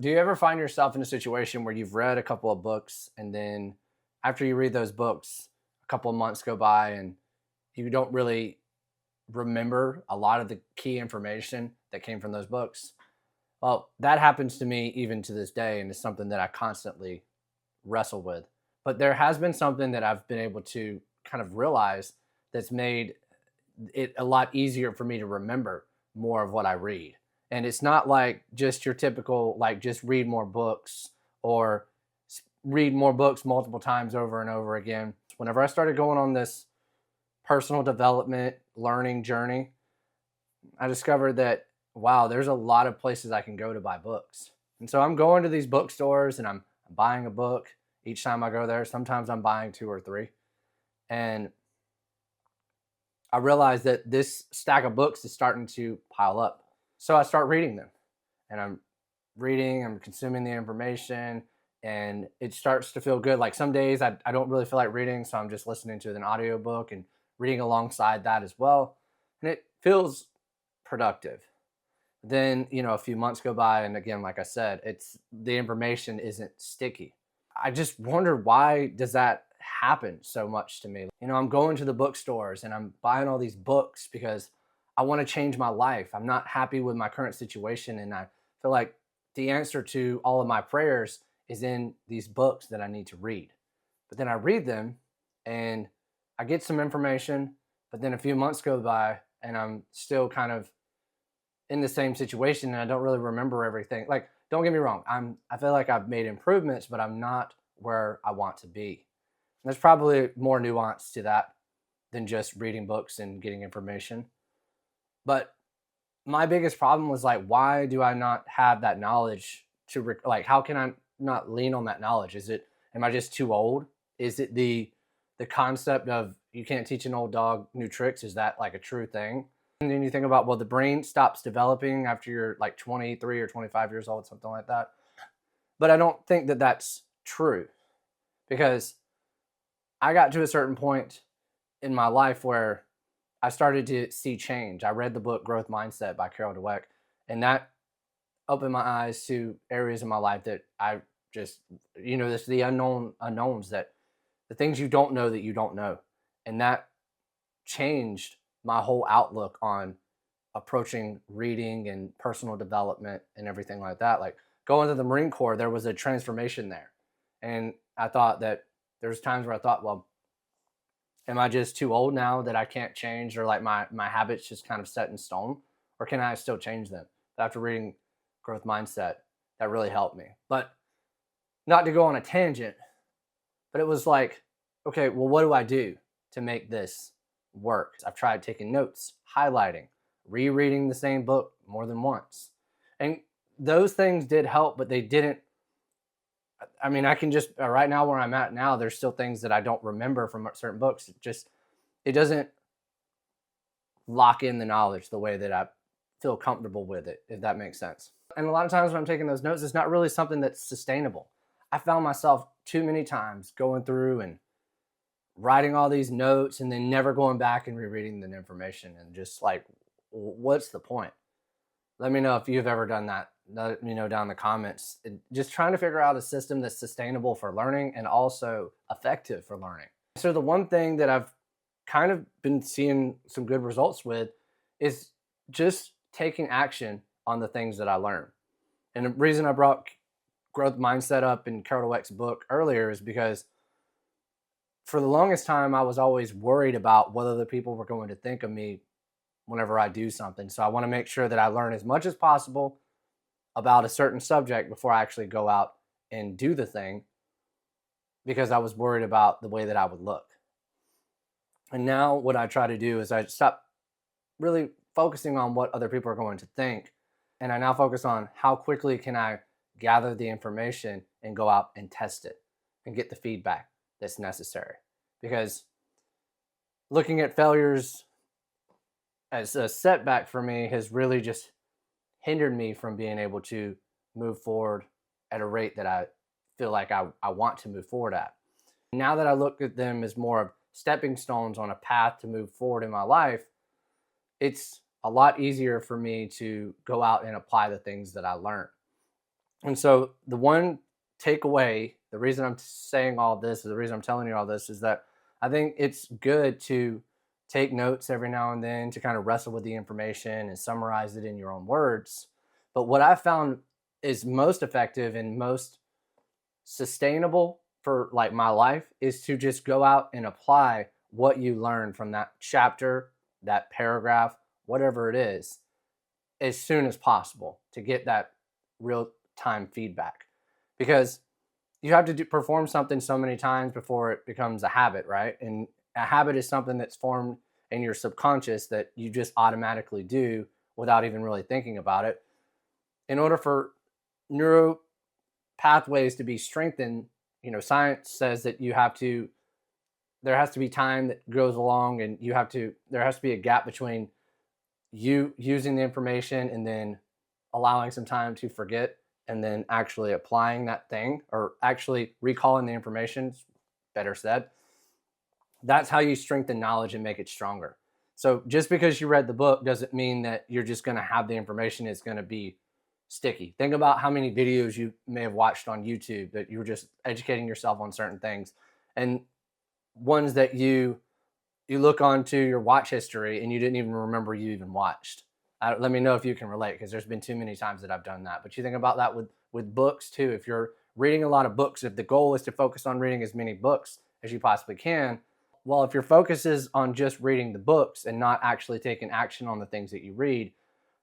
Do you ever find yourself in a situation where you've read a couple of books and then after you read those books, a couple of months go by and you don't really remember a lot of the key information that came from those books? Well, that happens to me even to this day, and it's something that I constantly wrestle with. But there has been something that I've been able to kind of realize that's made it a lot easier for me to remember more of what I read. And it's not like just your typical, like, just read more books or read more books multiple times over and over again. Whenever I started going on this personal development learning journey, I discovered that, wow, there's a lot of places I can go to buy books. And so I'm going to these bookstores and I'm buying a book each time I go there. Sometimes I'm buying two or three. And I realized that this stack of books is starting to pile up. So I start reading them and I'm reading, I'm consuming the information, and it starts to feel good. Like some days I don't really feel like reading, so I'm just listening to an audiobook and reading alongside that as well. And it feels productive. Then, a few months go by, and again, like I said, it's the information isn't sticky. I just wonder, why does that happen so much to me? I'm going to the bookstores and I'm buying all these books because I want to change my life. I'm not happy with my current situation, and I feel like the answer to all of my prayers is in these books that I need to read. But then I read them and I get some information, but then a few months go by and I'm still kind of in the same situation and I don't really remember everything. Like, don't get me wrong, I feel like I've made improvements, but I'm not where I want to be. And there's probably more nuance to that than just reading books and getting information. But my biggest problem was, like, why do I not have that knowledge to like, how can I not lean on that knowledge? Am I just too old? Is it the concept of you can't teach an old dog new tricks? Is that like a true thing? And then you think about, well, the brain stops developing after you're like 23 or 25 years old, something like that. But I don't think that that's true, because I got to a certain point in my life where I started to see change. I read the book Growth Mindset by Carol Dweck, and that opened my eyes to areas in my life that I just, this the unknown unknowns, that the things you don't know that you don't know. And that changed my whole outlook on approaching reading and personal development and everything like that. Like, going to the Marine Corps, there was a transformation there. And I thought that there's times where I thought, well, am I just too old now that I can't change, or like my habits just kind of set in stone, or can I still change them? But after reading Growth Mindset, that really helped me. But not to go on a tangent, but it was like, okay, well, what do I do to make this work? I've tried taking notes, highlighting, rereading the same book more than once. And those things did help, but they didn't. I mean, I can just, right now where I'm at now, there's still things that I don't remember from certain books. It doesn't lock in the knowledge the way that I feel comfortable with it, if that makes sense. And a lot of times when I'm taking those notes, it's not really something that's sustainable. I found myself too many times going through and writing all these notes and then never going back and rereading the information, and just like, what's the point? Let me know if you've ever done that. Let me know down in the comments. Just trying to figure out a system that's sustainable for learning and also effective for learning. So the one thing that I've kind of been seeing some good results with is just taking action on the things that I learn. And the reason I brought Growth Mindset up in Carol Dweck's book earlier is because for the longest time, I was always worried about what other people were going to think of me whenever I do something. So I want to make sure that I learn as much as possible about a certain subject before I actually go out and do the thing, because I was worried about the way that I would look. And now what I try to do is I stop really focusing on what other people are going to think. And I now focus on how quickly can I gather the information and go out and test it and get the feedback that's necessary. Because looking at failures as a setback for me has really just hindered me from being able to move forward at a rate that I feel like I want to move forward at. Now that I look at them as more of stepping stones on a path to move forward in my life, it's a lot easier for me to go out and apply the things that I learned. And so the one takeaway, the reason I'm saying all this, the reason I'm telling you all this is that I think it's good to take notes every now and then to kind of wrestle with the information and summarize it in your own words. But what I found is most effective and most sustainable for like my life is to just go out and apply what you learned from that chapter, that paragraph, whatever it is, as soon as possible to get that real time feedback. Because you have to perform something so many times before it becomes a habit, right? And a habit is something that's formed in your subconscious that you just automatically do without even really thinking about it. In order for neuro pathways to be strengthened, science says that there has to be time that goes along, and there has to be a gap between you using the information and then allowing some time to forget and then actually applying that thing or actually recalling the information, better said. That's how you strengthen knowledge and make it stronger. So just because you read the book doesn't mean that you're just going to have the information is going to be sticky. Think about how many videos you may have watched on YouTube that you were just educating yourself on certain things, and ones that you look onto your watch history and you didn't even remember you even watched. Let me know if you can relate, because there's been too many times that I've done that. But you think about that with books too. If you're reading a lot of books, if the goal is to focus on reading as many books as you possibly can, well, if your focus is on just reading the books and not actually taking action on the things that you read,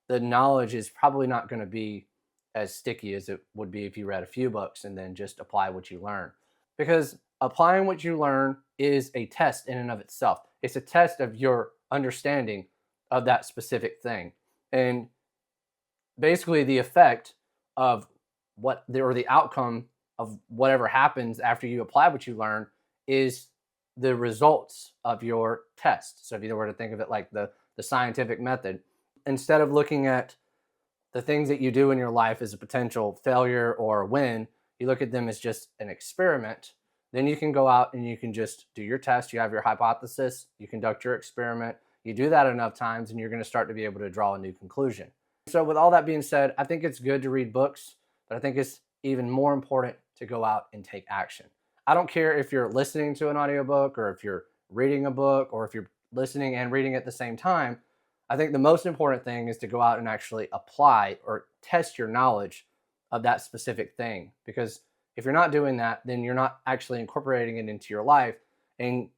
the knowledge is probably not going to be as sticky as it would be if you read a few books and then just apply what you learn. Because applying what you learn is a test in and of itself. It's a test of your understanding of that specific thing. And basically the effect of the outcome of whatever happens after you apply what you learn is the results of your test. So if you were to think of it like the scientific method, instead of looking at the things that you do in your life as a potential failure or a win, you look at them as just an experiment. Then you can go out and you can just do your test. You have your hypothesis, you conduct your experiment. You do that enough times and you're going to start to be able to draw a new conclusion. So with all that being said, I think it's good to read books, but I think it's even more important to go out and take action. I don't care if you're listening to an audiobook or if you're reading a book or if you're listening and reading at the same time. I think the most important thing is to go out and actually apply or test your knowledge of that specific thing. Because if you're not doing that, then you're not actually incorporating it into your life. And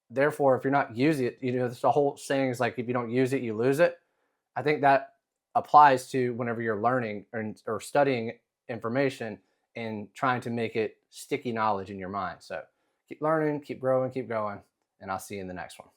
therefore, if you're not using it, the whole saying is like, if you don't use it, you lose it. I think that applies to whenever you're learning or studying information and trying to make it sticky knowledge in your mind. So keep learning, keep growing, keep going, and I'll see you in the next one.